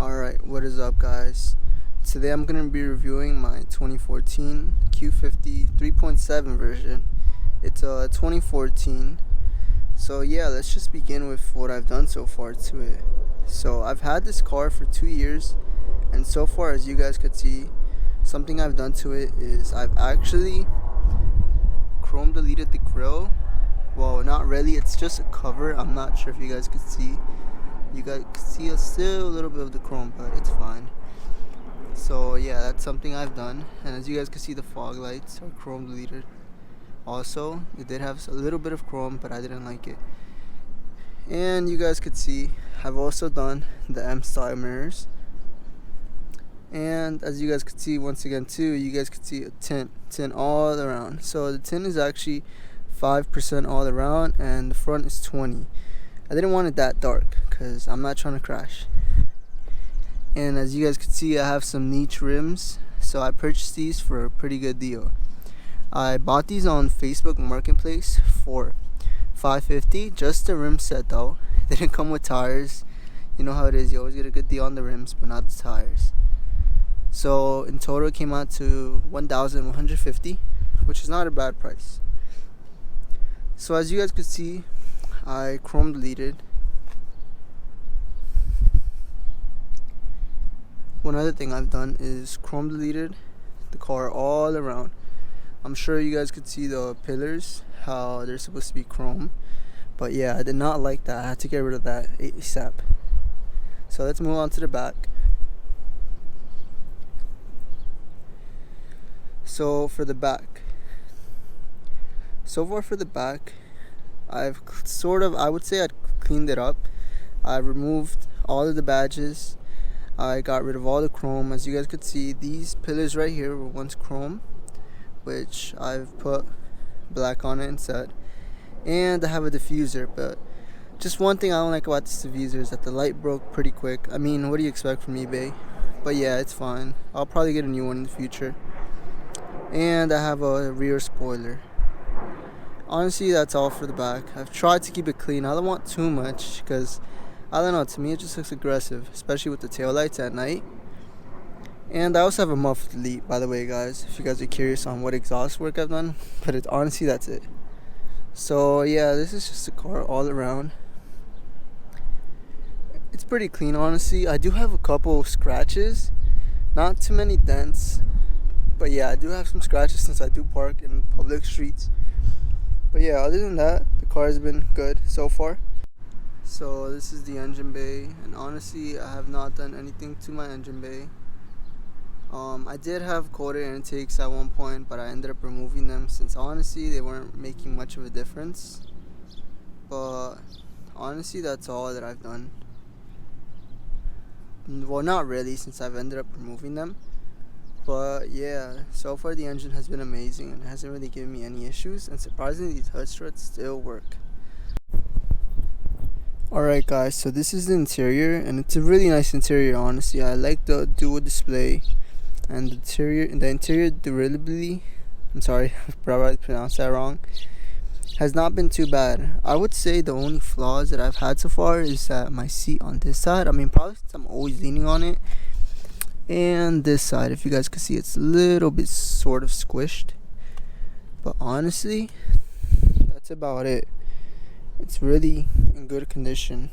Alright, what is up guys? Today I'm going to be reviewing my 2014 Q50 3.7 version. It's a 2014. So yeah, let's just begin with what I've done so far to it. So I've had this car for 2 years, and so far, as you guys could see, something I've done to it is I've actually chrome deleted the grille. Well, not really, it's just a cover. I'm not sure if you guys could see. You guys can see still a little bit of the chrome, but it's fine. So yeah, that's something I've done. And as you guys can see, the fog lights are chrome deleted. Also, it did have a little bit of chrome, but I didn't like it. And you guys could see, I've also done the M style mirrors. And as you guys could see, once again too, you guys could see a tint all around. So the tint is actually 5% all around, and the front is 20. I didn't want it that dark because I'm not trying to crash. And as you guys can see, I have some niche rims, so I purchased these for a pretty good deal. I bought these on Facebook Marketplace for $5.50, just the rim set though. It didn't come with tires. You know how it is, you always get a good deal on the rims but not the tires. So in total it came out to $1,150, which is not a bad price. So as you guys could see, I chrome deleted. One other thing I've done is chrome deleted the car all around. I'm sure you guys could see the pillars, how they're supposed to be chrome. But yeah, I did not like that. I had to get rid of that ASAP. So let's move on to the back. So for the back. So far for the back, I would say I'd cleaned it up. I removed all of the badges. I got rid of all the chrome. As you guys could see, these pillars right here were once chrome, which I've put black on it instead. And I have a diffuser, but just one thing I don't like about this diffuser is that the light broke pretty quick. I mean, what do you expect from eBay? But yeah, it's fine. I'll probably get a new one in the future. And I have a rear spoiler. Honestly, that's all for the back. I've tried to keep it clean. I don't want too much because, I don't know, to me it just looks aggressive, especially with the taillights at night. And I also have a muffled delete, by the way, guys, if you guys are curious on what exhaust work I've done. But honestly, that's it. So yeah, this is just a car all around. It's pretty clean, honestly. I do have a couple scratches, not too many dents. But yeah, I do have some scratches since I do park in public streets. But yeah, other than that, the car has been good so far. So this is the engine bay, and honestly, I have not done anything to my engine bay. I did have quarter intakes at one point, but I ended up removing them since honestly they weren't making much of a difference. But honestly, that's all that I've done. Well, not really, since I've ended up removing them. But yeah, so far the engine has been amazing and it hasn't really given me any issues, and surprisingly the touch struts still work. Alright guys, so this is the interior, and it's a really nice interior. Honestly, I like the dual display, and the interior durability, I'm sorry, I probably pronounced that wrong, has not been too bad. I would say the only flaws that I've had so far is that my seat on this side, probably since I'm always leaning on it, and this side, if you guys can see, it's a little bit sort of squished. But honestly, that's about it. It's really in good condition.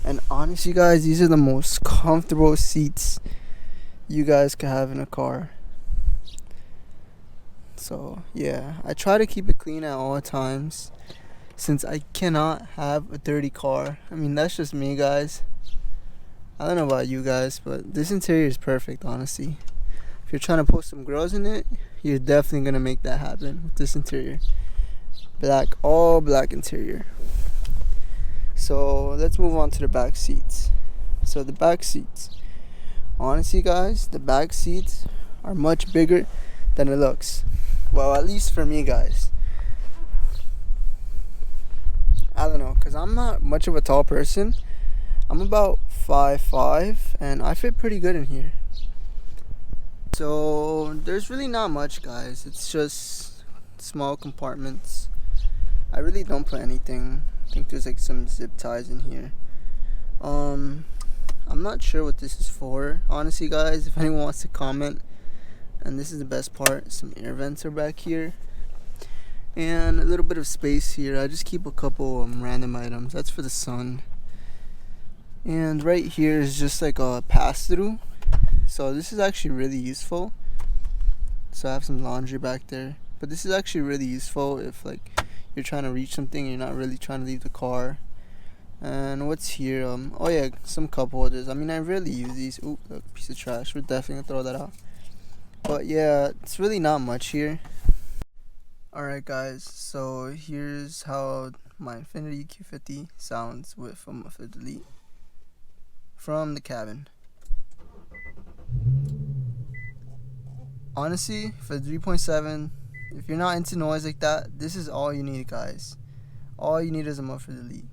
And honestly guys, these are the most comfortable seats you guys can have in a car. So yeah, I try to keep it clean at all times, since I cannot have a dirty car. That's just me, guys. I don't know about you guys, but this interior is perfect, honestly. If you're trying to put some grills in it, you're definitely going to make that happen with this interior. Black, all black interior. So let's move on to the back seats. So the back seats. Honestly, guys, the back seats are much bigger than it looks. Well, at least for me, guys. I don't know, because I'm not much of a tall person. I'm about 5'5", and I fit pretty good in here. So there's really not much, guys. It's just small compartments. I really don't put anything. I think there's like some zip ties in here. I'm not sure what this is for, honestly, guys. If anyone wants to comment. And this is the best part, some air vents are back here and a little bit of space here. I just keep a couple random items. That's for the sun. And right here is just like a pass-through, so this is actually really useful. So I have some laundry back there, but this is actually really useful if like you're trying to reach something and you're not really trying to leave the car. And what's here? Oh yeah, some cup holders. I mean, I rarely use these. Ooh, look, piece of trash. We're definitely gonna throw that out. But yeah, it's really not much here. Alright guys, so here's how my Infiniti Q50 sounds with a muffler delete from the cabin. Honestly, for the 3.7, if you're not into noise like that, this is all you need, guys. All you need is a muffler delete.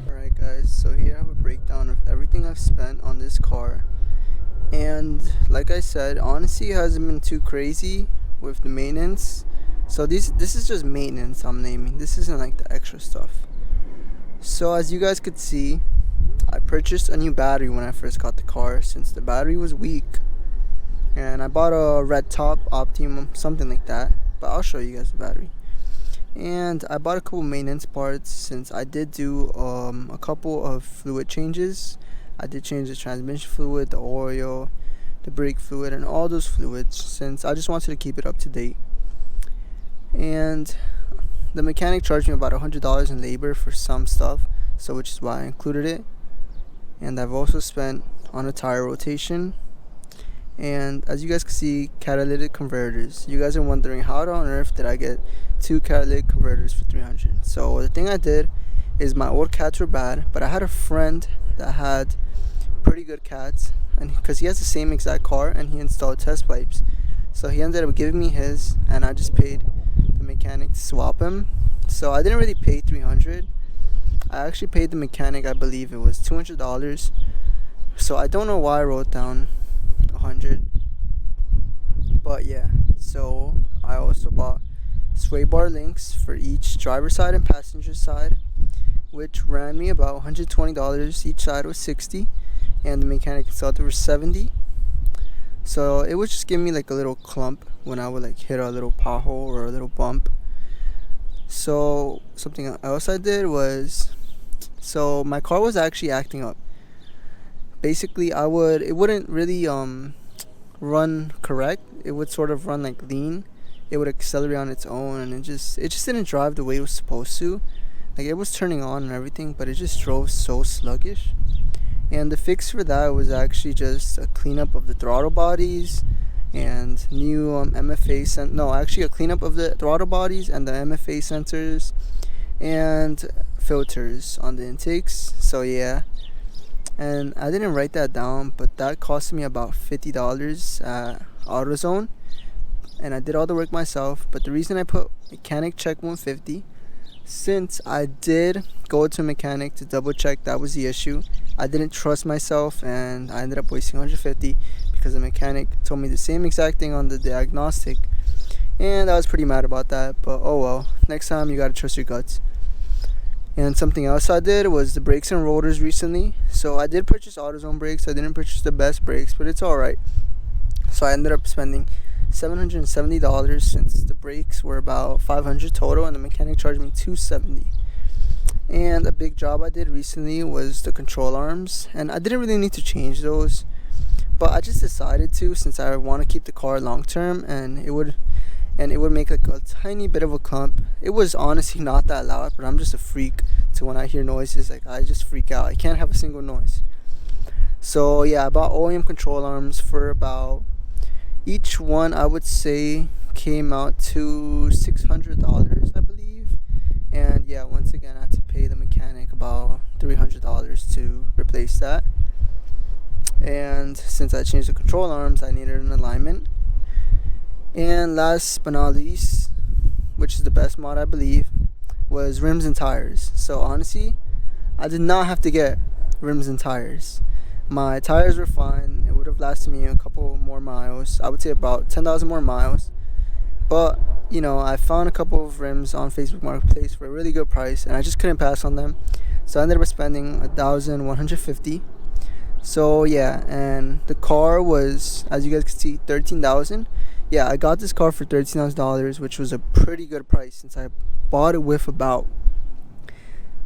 Alright guys, so here I have a breakdown of everything I've spent on this car. And like I said, honestly it hasn't been too crazy with the maintenance. So this is just maintenance I'm naming. This isn't like the extra stuff. So as you guys could see, I purchased a new battery when I first got the car since the battery was weak. And I bought a red top Optimum, something like that. But I'll show you guys the battery. And I bought a couple maintenance parts since I did do a couple of fluid changes. I did change the transmission fluid, the oil, the brake fluid, and all those fluids since I just wanted to keep it up to date. And the mechanic charged me about $100 in labor for some stuff, so which is why I included it. And I've also spent on a tire rotation. And as you guys can see, catalytic converters. You guys are wondering how on earth did I get 2 catalytic converters for $300? So the thing I did is my old cats were bad, but I had a friend that had pretty good cats, and because he has the same exact car and he installed test pipes, so he ended up giving me his, and I just paid the mechanic to swap him. So I didn't really pay $300. I actually paid the mechanic, I believe it was $200. So I don't know why I wrote down 100, but yeah. So I also bought sway bar links for each driver side and passenger side, which ran me about $120. Each side was $60, and the mechanic installed it for $70. So it would just give me like a little clump when I would like hit a little pothole or a little bump. So something else I did was, so my car was actually acting up. Basically it wouldn't really run correct. It would sort of run like lean. It would accelerate on its own, and it just didn't drive the way it was supposed to. Like, it was turning on and everything, but it just drove so sluggish. And the fix for that was actually just a cleanup of the throttle bodies and new a cleanup of the throttle bodies and the MFA sensors and filters on the intakes. So yeah. And I didn't write that down, but that cost me about $50 at AutoZone, and I did all the work myself. But the reason I put mechanic check 150, since I did go to a mechanic to double check that was the issue, I didn't trust myself, and I ended up wasting $150 because the mechanic told me the same exact thing on the diagnostic, and I was pretty mad about that. But oh well, next time you gotta trust your guts. And something else I did was the brakes and rotors recently. So I did purchase AutoZone brakes. I didn't purchase the best brakes, but it's alright. So I ended up spending $770 since the brakes were about $500 total, and the mechanic charged me $270. And a big job I did recently was the control arms, and I didn't really need to change those, but I just decided to since I want to keep the car long term, and it would make like a tiny bit of a clump. It was honestly not that loud, but I'm just a freak, so when I hear noises, like, I just freak out. I can't have a single noise. So yeah, I bought OEM control arms for about, each one I would say came out to $600, I believe. And yeah, once again I had to pay the mechanic about $300 to replace that. And since I changed the control arms, I needed an alignment. And last but not least, which is the best mod I believe, was rims and tires. So honestly, I did not have to get rims and tires. My tires were fine. It would have lasted me a couple more miles. I would say about 10,000 more miles. But, I found a couple of rims on Facebook Marketplace for a really good price, and I just couldn't pass on them. So I ended up spending 1,150. So yeah, and the car was, as you guys can see, 13,000. Yeah, I got this car for $13,000, which was a pretty good price since I bought it with about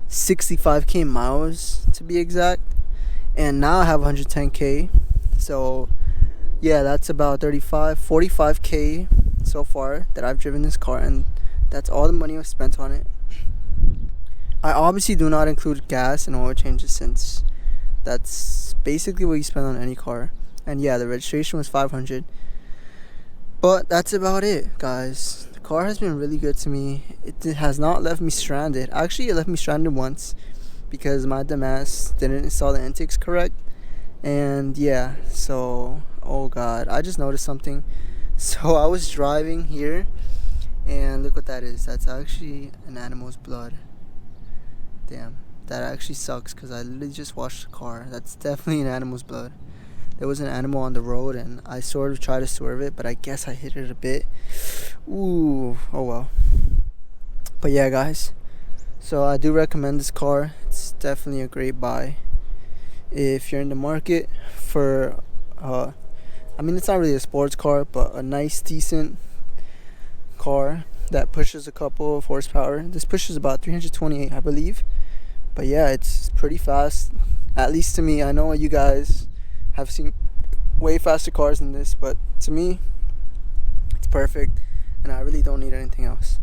65k miles to be exact, and now I have 110k. So yeah, that's about 45k so far that I've driven this car, and that's all the money I've spent on it. I obviously do not include gas and oil changes, since that's basically what you spend on any car. And yeah, the registration was 500. But that's about it, guys. The car has been really good to me. It has not left me stranded. Actually, it left me stranded once because my dumbass didn't install the intakes correct. And yeah, so, oh god, I just noticed something. So I was driving here, and look what that is. That's actually an animal's blood. Damn, that actually sucks because I literally just washed the car. That's definitely an animal's blood. There was an animal on the road, and I sort of tried to swerve it, but I guess I hit it a bit. Ooh, oh well. But yeah, guys, so I do recommend this car. It's definitely a great buy if you're in the market for it's not really a sports car, but a nice, decent car that pushes a couple of horsepower. This pushes about 328, I believe. But yeah, it's pretty fast, at least to me. I know you guys have seen way faster cars than this, but to me, it's perfect, and I really don't need anything else.